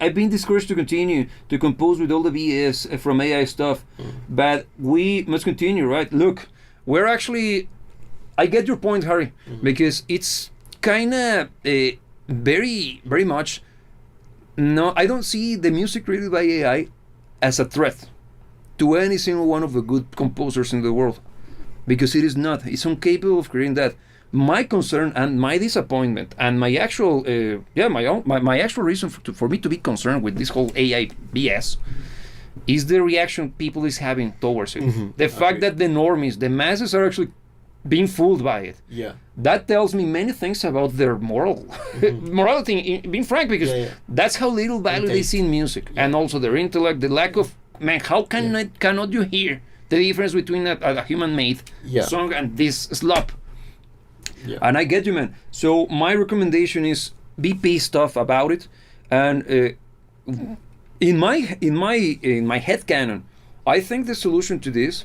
I've been discouraged to continue to compose with all the BS from AI stuff, but we must continue, right? Look, we're actually. I get your point, Harry, because it's kind of very, very much. No, I don't see the music created by AI as a threat to any single one of the good composers in the world, because it is not. It's incapable of creating that. My concern and my disappointment and my actual, my actual reason for me to be concerned with this whole AI BS is the reaction people is having towards it. The fact that the normies, the masses, are actually being fooled by it. Yeah. That tells me many things about their morality, being frank, because that's how little value they see in music, and also their intellect, the lack of, man, how cannot you hear the difference between a human-made song and this slop? Yeah. And I get you, man. So my recommendation is be pissed off about it, and in my headcanon, I think the solution to this,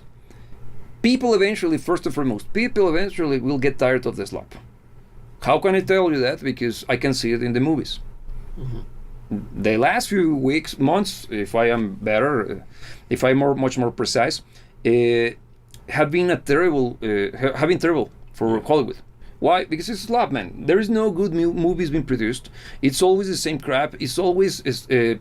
people eventually will get tired of the slop. How can I tell you that? Because I can see it in the movies. The last few weeks, months, if I am better, if I'm much more precise, have been terrible for Hollywood. Why? Because it's slop, man. There is no good movies being produced. It's always the same crap. It's always a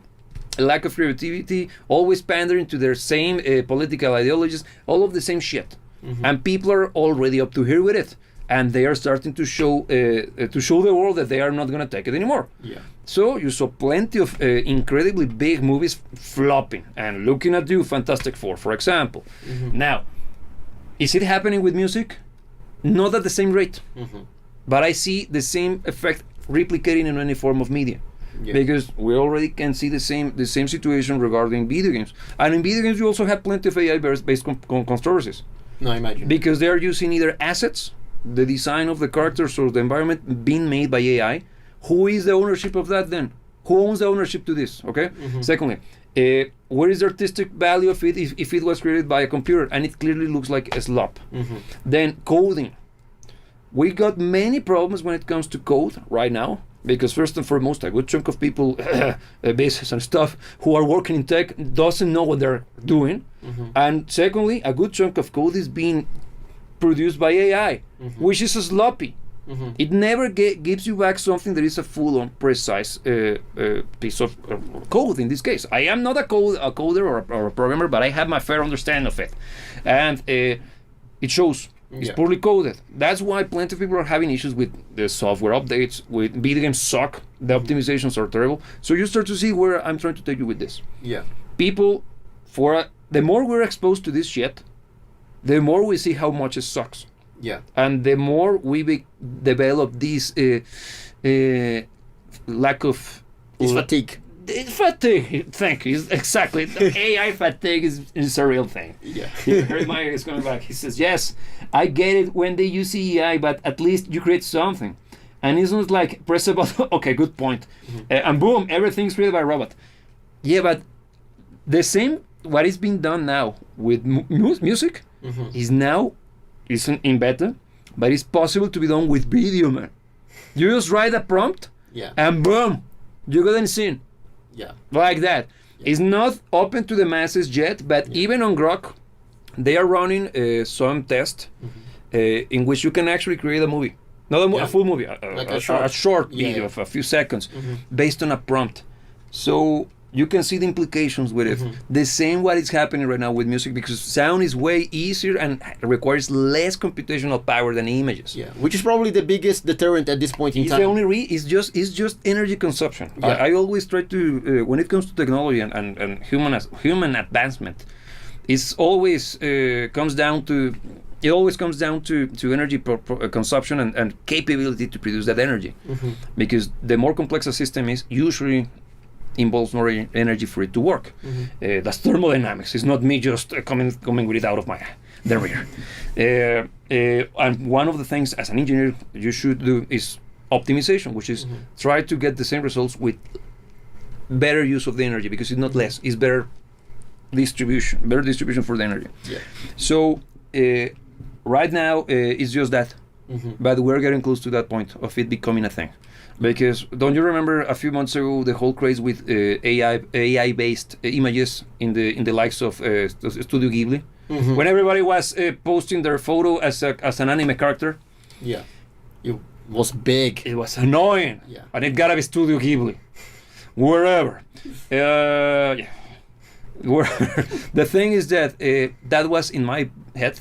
lack of creativity, always pandering to their same political ideologies, all of the same shit. And people are already up to here with it. And they are starting to show the world that they are not going to take it anymore. Yeah. So you saw plenty of incredibly big movies flopping. And looking at you, Fantastic Four, for example. Now, is it happening with music? Not at the same rate, but I see the same effect replicating in any form of media, because we already can see the same situation regarding video games. And in video games, you also have plenty of AI-based controversies. No, I imagine. Because they are using either assets, the design of the characters or the environment being made by AI. Who is the ownership of that then? Who owns the ownership to this? Okay. Secondly, where is the artistic value of it if it was created by a computer and it clearly looks like a slop? Then coding. We got many problems when it comes to code right now, because first and foremost, a good chunk of people, business and stuff, who are working in tech doesn't know what they're doing. And secondly, a good chunk of code is being produced by AI, which is sloppy. It never gives you back something that is a full-on, precise piece of code. In this case, I am not a coder or a programmer, but I have my fair understanding of it, and it shows. It's poorly coded. That's why plenty of people are having issues with the software updates. With video games suck. The optimizations are terrible. So you start to see where I'm trying to take you with this. Yeah. People, the more we're exposed to this shit, the more we see how much it sucks. Yeah. And the more we develop this lack of... It's fatigue. It's fatigue. Thank you. Exactly. AI fatigue is a real thing. Yeah. Harry Meyer is coming back. He says, yes, I get it when they use AI, but at least you create something. And it's not like press a button. Okay, good point. And boom, everything's created by a robot. Yeah, but the same, what is being done now with music is now, isn't in beta, but it's possible to be done with video, man. You just write a prompt, and boom, you got in scene. Yeah. Like that. Yeah. It's not open to the masses yet, but even on Grok, they are running some test in which you can actually create a movie. Not a full movie, like a short video of a few seconds based on a prompt. So you can see the implications with it. The same what is happening right now with music, because sound is way easier and requires less computational power than images. Yeah, which is probably the biggest deterrent at this point in time. The only it's just energy consumption. Yeah. I always try to when it comes to technology and human advancement, it always comes down to energy consumption and capability to produce that energy. Because the more complex a system is, usually involves more energy for it to work. That's thermodynamics. It's not me just coming with it out of the rear. And one of the things as an engineer you should do is optimization, which is try to get the same results with better use of the energy, because it's not less, it's better distribution for the energy. Yeah. So right now it's just that but we're getting close to that point of it becoming a thing. Because don't you remember a few months ago the whole craze with AI based images in the likes of Studio Ghibli, when everybody was posting their photo as an anime character? Yeah, it was big. It was annoying. Yeah, and it gotta be Studio Ghibli, wherever. Yeah. The thing is that that was in my head.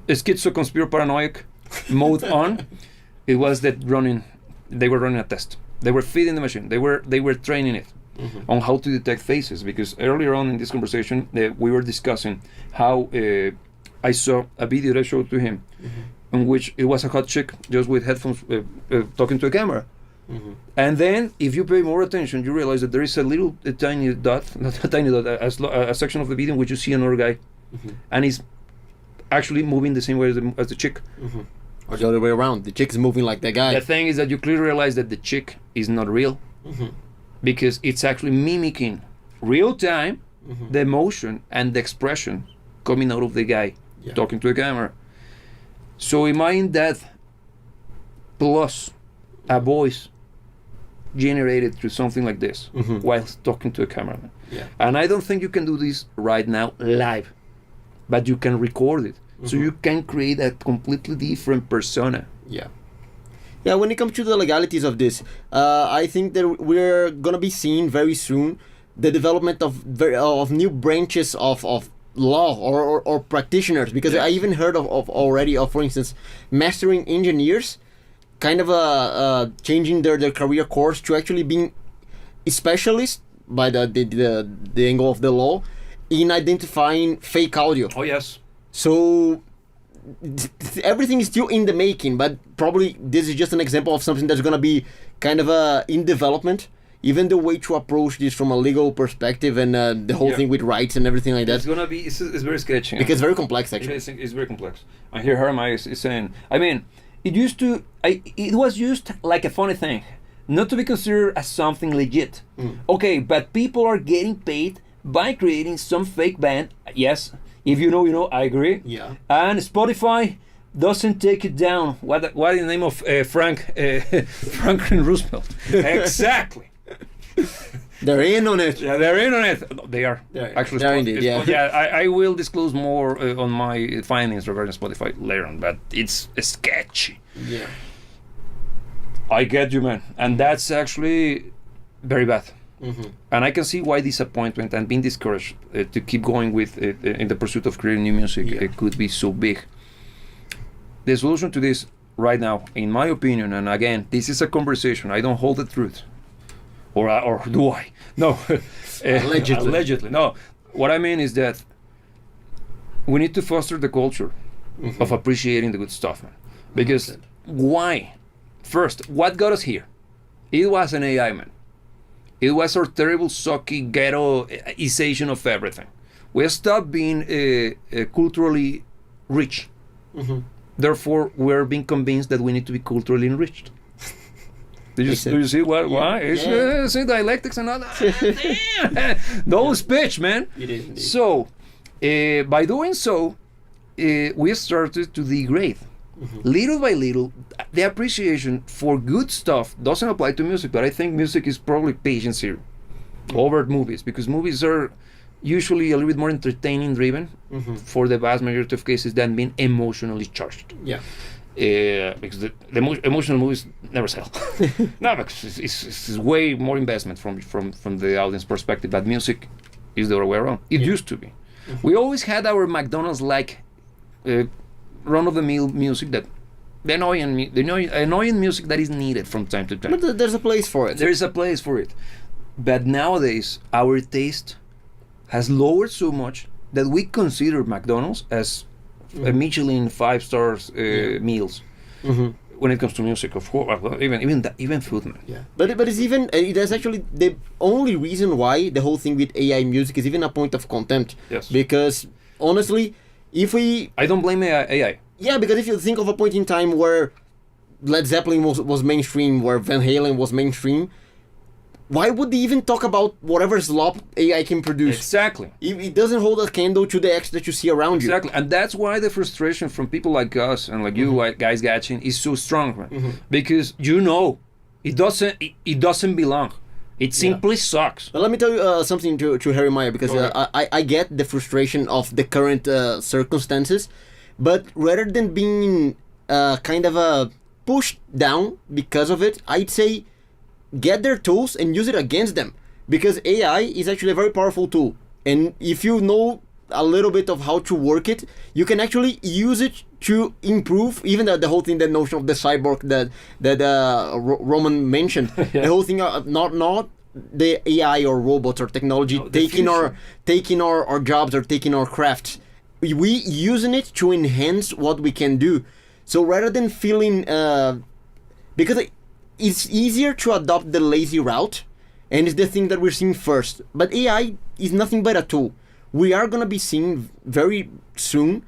Schizo conspiro paranoid mode on. It was that they were running a test. They were feeding the machine. They were training it on how to detect faces. Because earlier on in this conversation, we were discussing how I saw a video that I showed to him, in which it was a hot chick just with headphones talking to a camera. And then, if you pay more attention, you realize that there is a tiny dot, not a tiny dot, a section of the video in which you see another guy, and he's actually moving the same way as the chick. Or the other way around. The chick is moving like that guy. The thing is that you clearly realize that the chick is not real, because it's actually mimicking real time the emotion and the expression coming out of the guy talking to a camera. So imagine that plus a voice generated through something like this whilst talking to a cameraman. And I don't think you can do this right now live, but you can record it. So you can create a completely different persona. Yeah, when it comes to the legalities of this, I think that we're gonna be seeing very soon the development of new branches of law or practitioners, because I even heard of already, for instance, mastering engineers kind of changing their career course to actually being specialists by the angle of the law in identifying fake audio. Oh yes. So everything is still in the making, but probably this is just an example of something that's going to be kind of in development. Even the way to approach this from a legal perspective and the whole thing with rights and everything like that. It's gonna be. It's very sketchy. Because it's very complex, actually. It's very complex. I hear Hermetics is saying. I mean, it was used like a funny thing, not to be considered as something legit. Okay, but people are getting paid by creating some fake band. Yes. If you know, you know. I agree. Yeah. And Spotify doesn't take it down. What is the name of Franklin Roosevelt? Exactly. They're in on it. Yeah, they're in on it. They are. Actually, they're indeed, yeah. I will disclose more on my findings regarding Spotify later on, but it's sketchy. Yeah. I get you, man. And that's actually very bad. And I can see why disappointment and being discouraged to keep going with in the pursuit of creating new music could be so big. The solution to this right now, in my opinion, and again, this is a conversation. I don't hold the truth, or do I? No, allegedly. No, what I mean is that we need to foster the culture of appreciating the good stuff, man. Because why? First, what got us here? It was an AI, man. It was our terrible, sucky, ghettoization of everything. We stopped being culturally rich. Therefore, we're being convinced that we need to be culturally enriched. Do you see what? Why? It's dialectics and all that. No speech, man. It is indeed. So, by doing so, we started to degrade. Little by little, the appreciation for good stuff doesn't apply to music, but I think music is probably patience here over movies, because movies are usually a little bit more entertaining driven for the vast majority of cases than being emotionally charged. Yeah. Because the emotional movies never sell. No, because it's way more investment from the audience perspective, but music is the other way around. It used to be. We always had our McDonald's-like run-of-the-mill music, that the annoying music that is needed from time to time. But there's a place for it. There is a place for it. But nowadays, our taste has lowered so much that we consider McDonald's as a Michelin 5-star meals when it comes to music, of course. Even food, man. Yeah, but it's even that's actually the only reason why the whole thing with AI music is even a point of contempt. Yes. Because honestly, I don't blame AI. Yeah, because if you think of a point in time where Led Zeppelin was mainstream, where Van Halen was mainstream, why would they even talk about whatever slop AI can produce? Exactly. It doesn't hold a candle to the X that you see around you. Exactly. And that's why the frustration from people like us and like you guys watching is so strong, man. Because it doesn't belong. It simply sucks. But let me tell you something to Harry Meyer, because I get the frustration of the current circumstances, but rather than being kind of pushed down because of it, I'd say get their tools and use it against them, because AI is actually a very powerful tool, and if you know a little bit of how to work it, you can actually use it to improve even the whole thing, the notion of the cyborg that Roman mentioned. The whole thing, not the AI or robots or technology taking our jobs or taking our crafts. We using it to enhance what we can do. So rather than feeling because it's easier to adopt the lazy route, and it's the thing that we're seeing first. But AI is nothing but a tool. We are going to be seeing very soon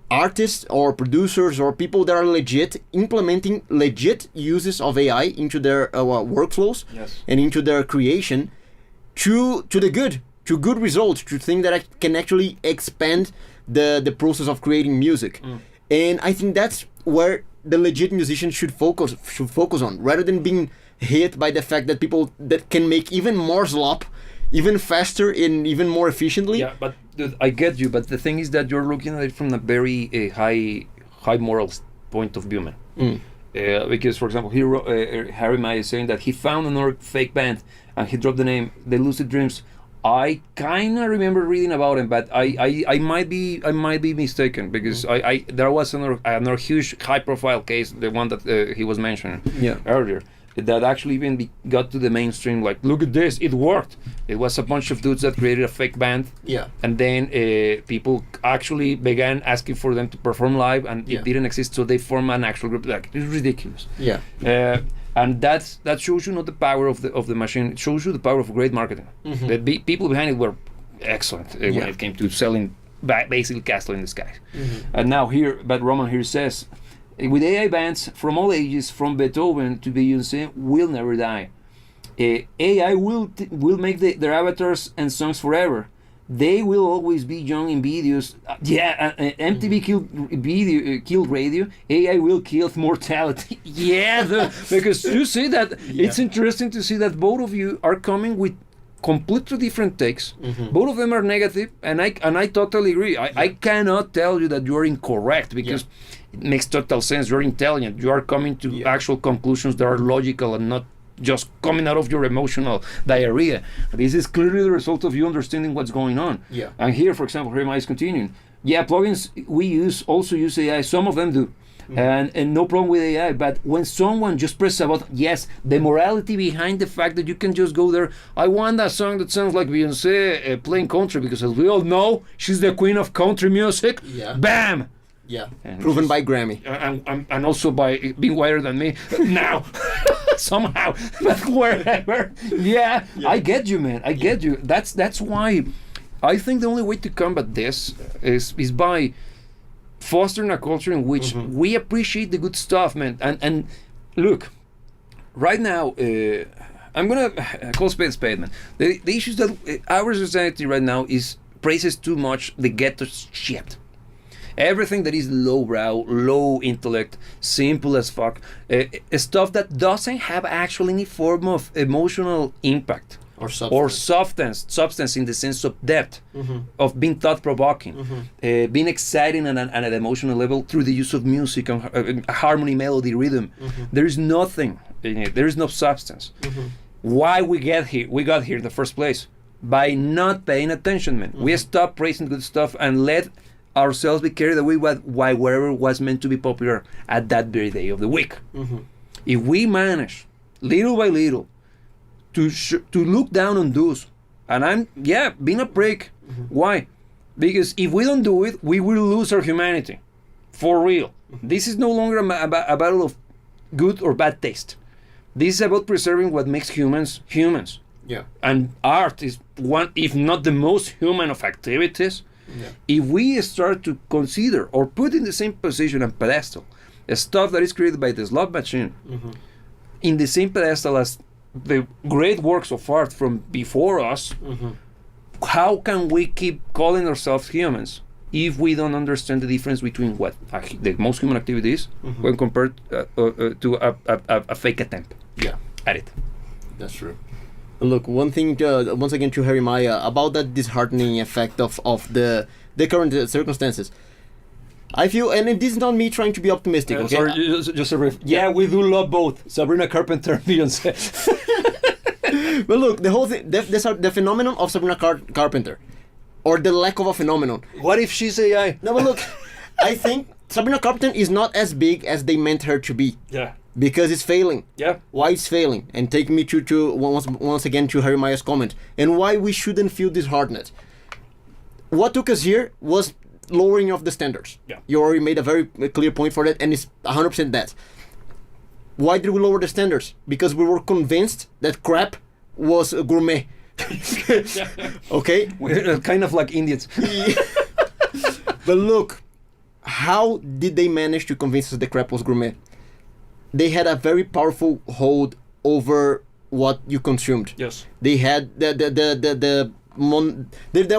artists or producers or people that are legit implementing legit uses of AI into their workflows and into their creation to good results, to things that can actually expand the process of creating music. And I think that's where the legit musician should focus on, rather than being hit by the fact that people that can make even more slop, even faster and even more efficiently. Yeah, but dude, I get you. But the thing is that you're looking at it from a very high morals point of view, man. Because, for example, here Harry May is saying that he found another fake band and he dropped the name The Lucid Dreams. I kind of remember reading about him, but I might be mistaken, because there was another huge high profile case, the one that he was mentioning earlier, that actually even got to the mainstream. Like, look at this, it worked. It was a bunch of dudes that created a fake band, and then people actually began asking for them to perform live, and it didn't exist, so they formed an actual group. Like, it's ridiculous. And that shows you not the power of the machine. It shows you the power of great marketing. The people behind it were excellent when it came to selling basically Castle in the Sky. And now but Roman here says, with AI bands from all ages, from Beethoven to Beyonce, will never die. AI will make their avatars and songs forever. They will always be young in videos. MTV killed radio. AI will kill mortality. Because you see that it's interesting to see that both of you are coming with completely different takes. Both of them are negative, and I totally agree. I cannot tell you that you are incorrect, because it makes total sense. You're intelligent. You are coming to actual conclusions that are logical and not just coming out of your emotional diarrhea. This is clearly the result of you understanding what's going on. And here, for example, here is continuing. Plugins we also use AI. Some of them do. And no problem with AI, but when someone just presses a button, the morality behind the fact that you can just go there, I want a song that sounds like Beyonce playing country, because as we all know, she's the queen of country music. Bam! And proven by Grammy. And also by being wider than me now. Somehow. But wherever. I get you, man. I get you. That's why I think the only way to combat this is by fostering a culture in which we appreciate the good stuff, man. And look, right now, I'm gonna call spade a spade, man. The issue is that our society right now praises too much the ghetto shit. Everything that is lowbrow, low intellect, simple as fuck, stuff that doesn't have actually any form of emotional impact or substance in the sense of depth, of being thought-provoking, being exciting at an emotional level through the use of music and harmony, melody, rhythm. There is nothing in it. There is no substance. Why we got here in the first place? By not paying attention, man. We stopped praising good stuff and let ourselves be carried away by whatever was meant to be popular at that very day of the week. If we manage, little by little, to look down on those, and I'm being a prick. Why? Because if we don't do it, we will lose our humanity, for real. This is no longer a battle of good or bad taste. This is about preserving what makes humans humans. And art is one, if not the most human of activities. If we start to consider or put in the same position and pedestal stuff that is created by the slot machine, in the same pedestal as the great works of art from before us, how can we keep calling ourselves humans if we don't understand the difference between what the most human activity is when compared to a fake attempt at it? That's true. Look, one thing, once again, to Jeremiah, about that disheartening effect of the current circumstances. I feel, and this is not me trying to be optimistic, okay? Sorry, just a brief. Yeah, we do love both Sabrina Carpenter and Beyonce. But look, the whole thing, the phenomenon of Sabrina Carpenter, or the lack of a phenomenon. What if she's AI? No, but look, I think Sabrina Carpenter is not as big as they meant her to be. Yeah. Because it's failing. Yeah. Why it's failing? And take me to once again to Jeremiah's comment. And why we shouldn't feel disheartened. What took us here was lowering of the standards. Yeah. You already made a very clear point for that, and it's 100% that. Why did we lower the standards? Because we were convinced that crap was gourmet. Okay? We're kind of like Indians. But look, how did they manage to convince us the crap was gourmet? They had a very powerful hold over what you consumed. Yes. They had there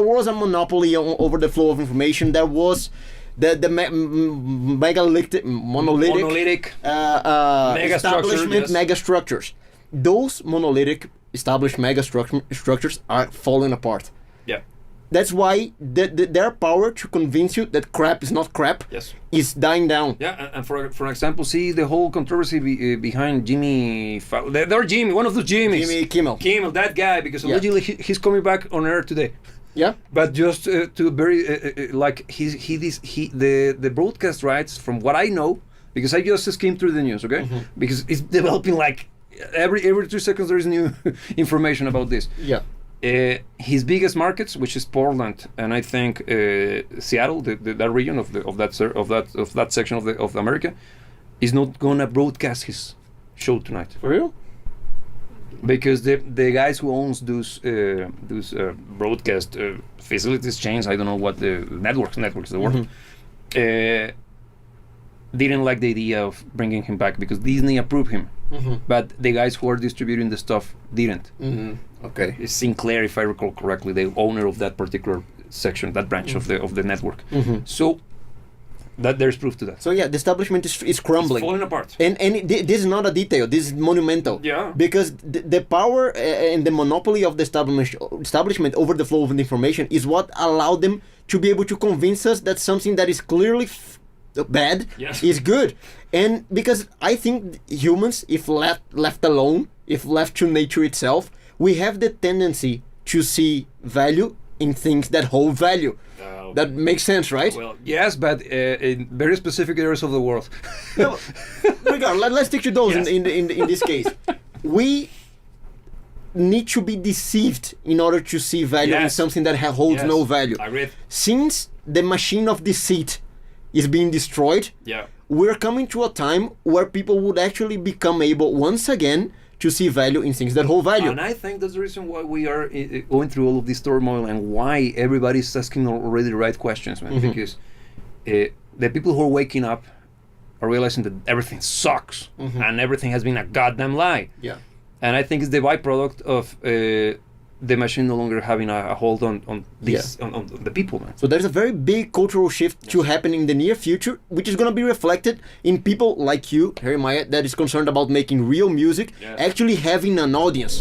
was a monopoly over the flow of information. There was the monolithic establishment mega structures. Those monolithic established mega structures are falling apart. Yeah. That's why their power to convince you that crap is not crap is dying down. Yeah, and for example, see the whole controversy behind Jimmy Fallon. They're Jimmy, one of those Jimmys. Jimmy Kimmel. Kimmel, that guy, because allegedly he's coming back on air today. Yeah. But just to very like the broadcast rights, from what I know, because I just skimmed through the news, okay? Because it's developing like every 2 seconds there is new information about this. Yeah. His biggest markets, which is Portland and I think Seattle, that region of that section of America, is not gonna broadcast his show tonight. For real? Because the guys who owns those broadcast facilities, chains, I don't know what the networks the word, didn't like the idea of bringing him back because Disney approved him, but the guys who are distributing the stuff didn't. Okay. It's Sinclair, if I recall correctly, the owner of that particular section, that branch of the network. So that there's proof to that. So yeah, the establishment is crumbling. It's falling apart. And this is not a detail. This is monumental. Yeah. Because the power and the monopoly of the establishment over the flow of information is what allowed them to be able to convince us that something that is clearly bad is good. And because I think humans, if left alone, if left to nature itself, we have the tendency to see value in things that hold value. That makes sense, right? Well, yes, but in very specific areas of the world. No, regardless, let's stick to those in this case. We need to be deceived in order to see value in something that holds no value. I agree. Since the machine of deceit is being destroyed, we're coming to a time where people would actually become able once again to see value in things that hold value. And I think that's the reason why we are going through all of this turmoil and why everybody's asking already the right questions, man. Because the people who are waking up are realizing that everything sucks and everything has been a goddamn lie. Yeah. And I think it's the byproduct of the machine no longer having a hold on the people, man. So there's a very big cultural shift to happen in the near future, which is going to be reflected in people like you, Jeremiah, that is concerned about making real music, actually having an audience.